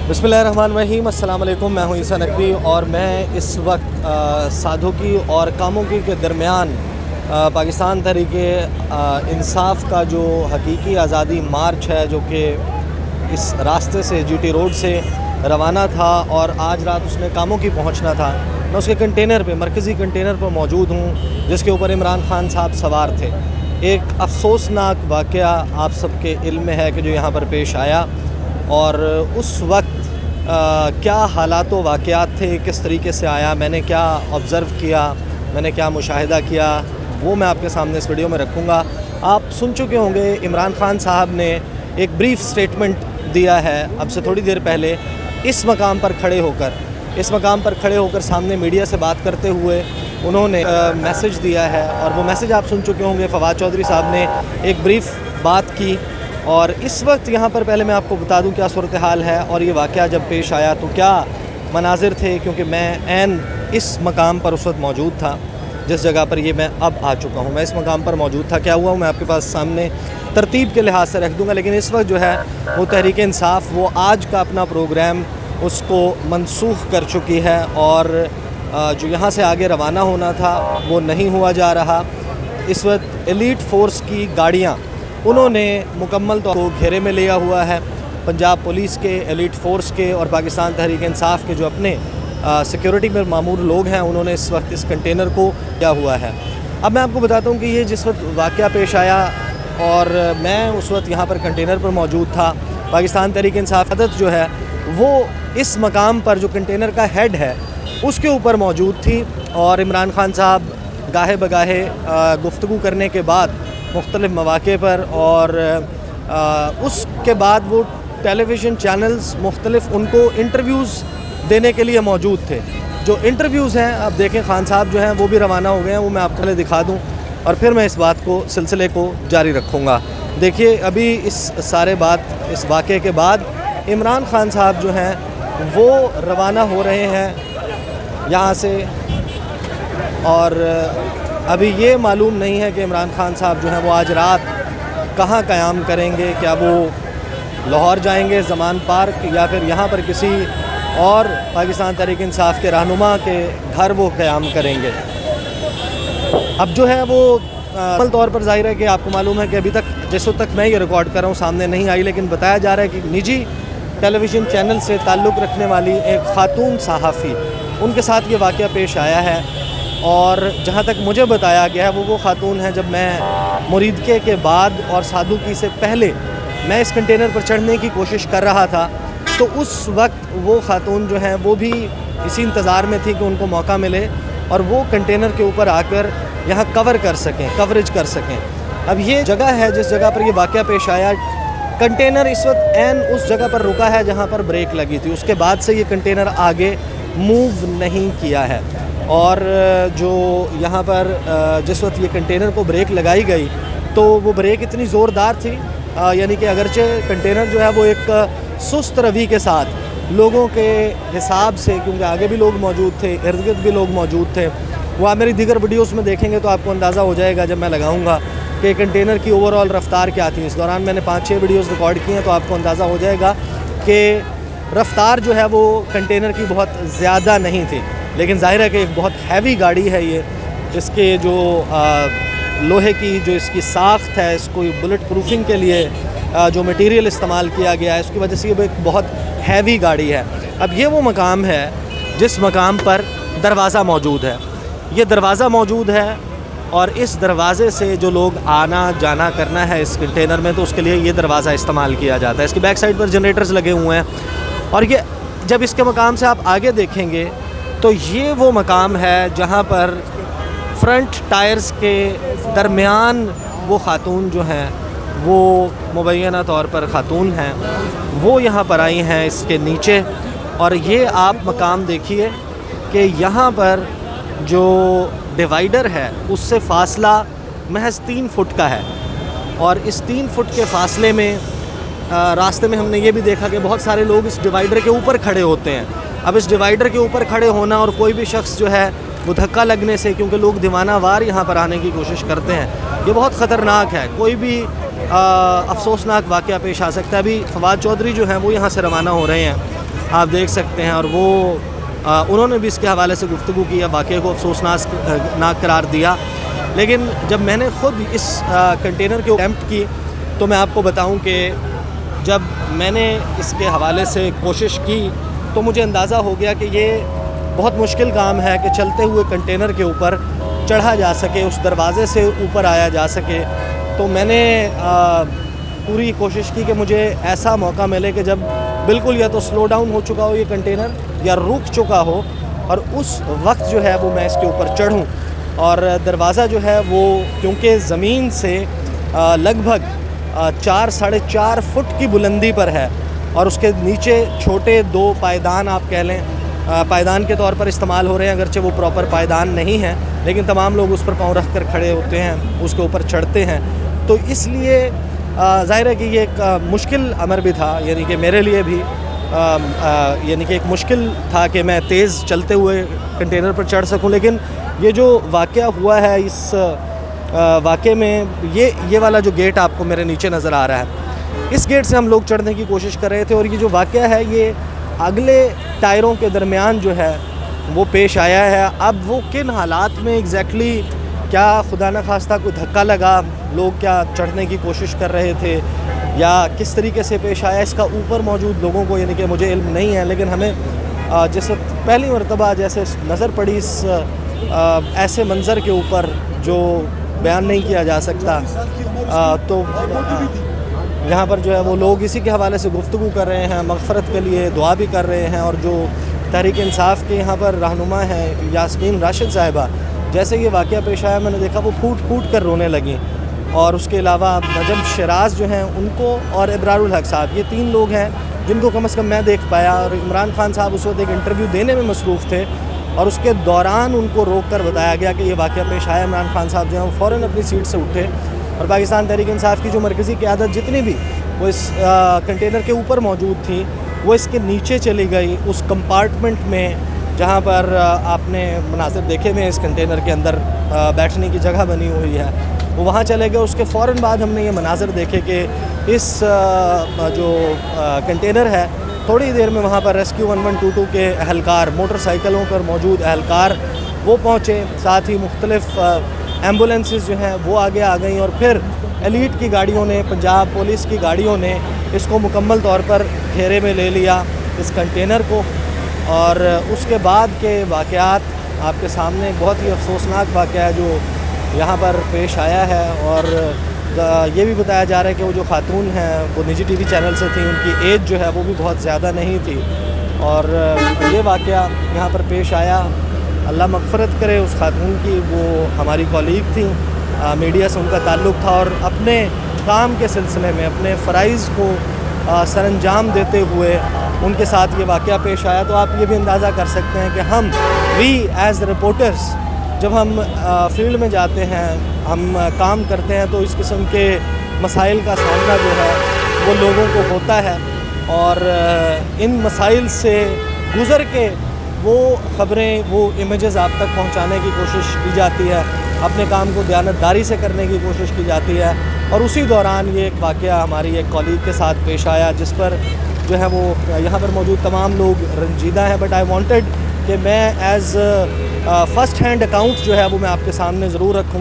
बिस्मिल्लाहिर्रहमानिर्रहीम। अस्सलाम वालेकुम। मैं हूं ईसा नकवी और मैं इस वक्त साधु की और कामुकी के दरमियान पाकिस्तान तहरीके इंसाफ का जो हकीकी आज़ादी मार्च है, जो कि इस रास्ते से जीटी रोड से रवाना था और आज रात उसने कामुकी पहुंचना था, मैं उसके कंटेनर पे, मरकज़ी कंटेनर पर मौजूद हूं, जिसके ऊपर इमरान खान साहब सवार थे। एक अफसोसनाक वाक़या आप सबके इल्म में है कि जो यहाँ पर पेश आया, और उस वक्त क्या हालात व वाक़यात थे, किस तरीके से आया, मैंने क्या ऑब्ज़र्व किया, मैंने क्या मुशाहिदा किया, वो मैं आपके सामने इस वीडियो में रखूँगा। आप सुन चुके होंगे इमरान खान साहब ने एक ब्रीफ स्टेटमेंट दिया है अब से थोड़ी देर पहले, इस मकाम पर खड़े होकर सामने मीडिया से बात करते हुए उन्होंने मैसेज दिया है, और वो मैसेज आप सुन चुके होंगे। फवाद चौधरी साहब ने एक ब्रीफ बात की, और इस वक्त यहाँ पर पहले मैं आपको बता दूँ क्या सूरत हाल है और ये वाक़या जब पेश आया तो क्या मनाजिर थे, क्योंकि मैं ऐन इस मकाम पर उस वक्त मौजूद था जिस जगह पर ये मैं अब आ चुका हूँ। मैं इस मकाम पर मौजूद था, क्या हुआ मैं आपके पास सामने तरतीब के लिहाज से रख दूँगा। लेकिन इस वक्त जो है वो तहरीक इंसाफ वो आज का अपना प्रोग्राम उसको मनसूख कर चुकी है, और जो यहाँ से आगे रवाना होना था वो नहीं हुआ जा रहा। इस वक्त एलीट फोर्स की गाड़ियाँ उन्होंने मुकम्मल तौर को घेरे में लिया हुआ है। पंजाब पुलिस के, एलीट फोर्स के और पाकिस्तान तहरीक इंसाफ के जो अपने सिक्योरिटी में मामूर लोग हैं, उन्होंने इस वक्त इस कंटेनर को किया हुआ है। अब मैं आपको बताता हूँ कि ये जिस वक्त वाक़या पेश आया और मैं उस वक्त यहाँ पर कंटेनर पर मौजूद था, पाकिस्तान तहरीक इंसाफ अदद जो है वो इस मकाम पर जो कंटेनर का हेड है उसके ऊपर मौजूद थी, और इमरान खान साहब गाहे बगाहे गुफ्तगू करने के बाद मुख्तलिफ़ मौक़े पर, और उसके बाद वो टेलीविज़न चैनल्स मुख्तलिफ़ उनको इंटरव्यूज़ देने के लिए मौजूद थे। जो इंटरव्यूज़ हैं अब देखें, खान साहब जो हैं वो भी रवाना हो गए हैं, वो मैं आपको पहले दिखा दूं और फिर मैं इस बात को सिलसिले को जारी रखूँगा। देखिए, अभी इस वाक़े के बाद इमरान खान साहब जो हैं वो रवाना हो रहे हैं यहाँ से, और अभी ये मालूम नहीं है कि इमरान खान साहब जो हैं वो आज रात कहाँ क़याम करेंगे। क्या वो लाहौर जाएंगे ज़मान पार्क, या फिर यहाँ पर किसी और पाकिस्तान तहरीक इंसाफ के रहनुमा के घर वो क़याम करेंगे। अब जो है वो मुकम्मल तौर पर ज़ाहिर है कि आपको मालूम है कि अभी तक जिस वक्त तक मैं ये रिकॉर्ड कर रहा हूँ सामने नहीं आई, लेकिन बताया जा रहा है कि निजी टेलीविज़न चैनल से ताल्लुक़ रखने वाली एक ख़ातून सहाफ़ी, उनके साथ ये वाक़या पेश आया है। और जहाँ तक मुझे बताया गया है वो ख़ातून है, जब मैं मुरीदके के बाद और सादुकी से पहले मैं इस कंटेनर पर चढ़ने की कोशिश कर रहा था, तो उस वक्त वो ख़ातून जो हैं वो भी इसी इंतज़ार में थी कि उनको मौका मिले और वो कंटेनर के ऊपर आकर यहाँ कवरेज कर सकें। अब ये जगह है जिस जगह पर ये वाक़या पेश आया, कंटेनर इस वक्त ऐन उस जगह पर रुका है जहाँ पर ब्रेक लगी थी। उसके बाद से ये कंटेनर आगे मूव नहीं किया है, और जो यहाँ पर जिस वक्त ये कंटेनर को ब्रेक लगाई गई तो वो ब्रेक इतनी ज़ोरदार थी, यानी कि अगरचे कंटेनर जो है वो एक सुस्त रवि के साथ लोगों के हिसाब से, क्योंकि आगे भी लोग मौजूद थे, इर्द गिर्द भी लोग मौजूद थे, वो आप मेरी दीगर वीडियोस में देखेंगे तो आपको अंदाज़ा हो जाएगा जब मैं लगाऊंगा कि कंटेनर की ओवरऑल रफ़्तार क्या थी। इस दौरान मैंने 5-6 वीडियोस रिकॉर्ड की हैं, तो आपको अंदाज़ा हो जाएगा कि रफ़्तार जो है वो कंटेनर की बहुत ज़्यादा नहीं थी। लेकिन ज़ाहिर है कि एक बहुत हैवी गाड़ी है ये, इसके जो लोहे की जो इसकी साख्त है, इसको बुलेट प्रूफिंग के लिए जो मटेरियल इस्तेमाल किया गया है, उसकी वजह से ये एक बहुत हैवी गाड़ी है। अब ये वो मकाम है जिस मकाम पर दरवाज़ा मौजूद है, ये दरवाज़ा मौजूद है, और इस दरवाज़े से जो लोग आना जाना करना है इस कंटेनर में, तो उसके लिए ये दरवाज़ा इस्तेमाल किया जाता है। इसकी बैक साइड पर जनरेटर्स लगे हुए हैं, और ये जब इसके मकाम से आप आगे देखेंगे तो ये वो मकाम है जहाँ पर फ्रंट टायर्स के दरमियान वो ख़ातून जो हैं वो मुबैना तौर पर ख़ातून हैं, वो यहाँ पर आई हैं इसके नीचे। और ये आप मकाम देखिए कि यहाँ पर जो डिवाइडर है उससे फ़ासला महज 3 फुट का है, और इस 3 फुट के फ़ासले में रास्ते में हमने ये भी देखा कि बहुत सारे लोग इस डिवाइडर के ऊपर खड़े होते हैं। अब इस डिवाइडर के ऊपर खड़े होना और कोई भी शख्स जो है वो धक्का लगने से, क्योंकि लोग दीवाना वार यहाँ पर आने की कोशिश करते हैं, ये बहुत ख़तरनाक है। कोई भी अफसोसनाक वाक़या पेश आ सकता है। अभी फवाद चौधरी जो हैं वो यहाँ से रवाना हो रहे हैं, آپ دیکھ سکتے ہیں، اور وہ انہوں نے بھی اس کے حوالے سے گفتگو کی، واقعے کو افسوسناک قرار دیا. لیکن جب میں نے خود اس کنٹینر کے اٹیمپٹ کی تو میں آپ کو بتاؤں کہ جب میں نے اس کے حوالے سے کوشش کی تو مجھے اندازہ ہو گیا کہ یہ بہت مشکل کام ہے کہ چلتے ہوئے کنٹینر کے اوپر چڑھا جا سکے، اس دروازے سے اوپر آیا جا سکے. تو میں نے پوری کوشش کی کہ مجھے ایسا موقع ملے کہ جب بالکل یا تو سلو ڈاؤن ہو چکا ہو یہ کنٹینر یا رک چکا ہو، اور اس وقت جو ہے وہ میں اس کے اوپر چڑھوں. اور دروازہ جو ہے وہ کیونکہ زمین سے لگ بھگ 4-4.5 فٹ کی بلندی پر ہے، اور اس کے نیچے چھوٹے 2 پائیدان آپ کہہ لیں پائیدان کے طور پر استعمال ہو رہے ہیں، اگرچہ وہ پراپر پائیدان نہیں ہیں، لیکن تمام لوگ اس پر پاؤں رکھ کر کھڑے ہوتے ہیں، اس کے اوپر چڑھتے ہیں. تو اس لیے ظاہر ہے کہ یہ ایک مشکل امر بھی تھا، یعنی کہ میرے لیے بھی یعنی کہ ایک مشکل تھا کہ میں تیز چلتے ہوئے کنٹینر پر چڑھ سکوں. لیکن یہ جو واقعہ ہوا ہے، اس واقعے میں یہ والا جو گیٹ آپ کو میرے نیچے نظر آ رہا ہے، اس گیٹ سے ہم لوگ چڑھنے کی کوشش کر رہے تھے، اور یہ جو واقعہ ہے یہ اگلے ٹائروں کے درمیان جو ہے وہ پیش آیا ہے. اب وہ کن حالات میں ایگزیکٹلی، کیا خدا نہ خواستہ کوئی دھکا لگا، لوگ کیا چڑھنے کی کوشش کر رہے تھے، یا کس طریقے سے پیش آیا، اس کا اوپر موجود لوگوں کو یعنی کہ مجھے علم نہیں ہے. لیکن ہمیں جس وقت پہلی مرتبہ جیسے نظر پڑی اس ایسے منظر کے اوپر جو بیان نہیں کیا جا سکتا، تو یہاں پر جو ہے وہ لوگ اسی کے حوالے سے گفتگو کر رہے ہیں، مغفرت کے لیے دعا بھی کر رہے ہیں. اور جو تحریک انصاف کے یہاں پر رہنما ہیں یاسمین راشد صاحبہ، جیسے یہ واقعہ پیش آیا میں نے دیکھا وہ پھوٹ کر رونے لگیں. اور اس کے علاوہ نجم شیراز جو ہیں ان کو، اور ابرار الحق صاحب، یہ 3 لوگ ہیں جن کو کم از کم میں دیکھ پایا. اور عمران خان صاحب اس وقت ایک انٹرویو دینے میں مصروف تھے، اور اس کے دوران ان کو روک کر بتایا گیا کہ یہ واقعہ پیش آیا. عمران خان صاحب جو ہیں وہ فوراً اپنی سیٹ سے اٹھے، اور پاکستان تحریک انصاف کی جو مرکزی قیادت جتنی بھی وہ اس کنٹینر کے اوپر موجود تھی، وہ اس کے نیچے چلی گئی، اس کمپارٹمنٹ میں جہاں پر آپ نے مناظر دیکھے ہوئے اس کنٹینر کے اندر بیٹھنے کی جگہ بنی ہوئی ہے، وہ وہاں چلے گئے. اس کے فوراً بعد ہم نے یہ مناظر دیکھے کہ اس جو کنٹینر ہے، تھوڑی دیر میں وہاں پر ریسکیو 1122 کے اہلکار، موٹر سائیکلوں پر موجود اہلکار وہ پہنچے، ساتھ ہی مختلف ایمبولینسز جو ہیں وہ آگے آ گئیں، اور پھر ایلیٹ کی گاڑیوں نے، پنجاب پولیس کی گاڑیوں نے اس کو مکمل طور پر گھیرے میں لے لیا اس کنٹینر کو. اور اس کے بعد کے واقعات آپ کے سامنے، بہت ہی افسوسناک واقعہ ہے جو یہاں پر پیش آیا ہے. اور یہ بھی بتایا جا رہا ہے کہ وہ جو خاتون ہیں وہ نجی ٹی وی چینل سے تھیں، ان کی ایج جو ہے وہ بھی بہت زیادہ نہیں تھی. اور یہ واقعہ یہاں پر پیش آیا. اللہ مغفرت کرے اس خاتون کی، وہ ہماری کولیگ تھیں، میڈیا سے ان کا تعلق تھا، اور اپنے کام کے سلسلے میں اپنے فرائض کو سر انجام دیتے ہوئے ان کے ساتھ یہ واقعہ پیش آیا. تو آپ یہ بھی اندازہ کر سکتے ہیں کہ ہم ایز رپورٹرز جب ہم فیلڈ میں جاتے ہیں، ہم کام کرتے ہیں، تو اس قسم کے مسائل کا سامنا جو ہے وہ لوگوں کو ہوتا ہے، اور ان مسائل سے گزر کے وہ خبریں، وہ امیجز آپ تک پہنچانے کی کوشش کی جاتی ہے، اپنے کام کو دیانتداری سے کرنے کی کوشش کی جاتی ہے. اور اسی دوران یہ ایک واقعہ ہماری ایک کولیگ کے ساتھ پیش آیا، جس پر جو ہے وہ یہاں پر موجود تمام لوگ رنجیدہ ہیں. بٹ آئی وانٹڈ کہ میں ایز فرسٹ ہینڈ اکاؤنٹ جو ہے وہ میں آپ کے سامنے ضرور رکھوں.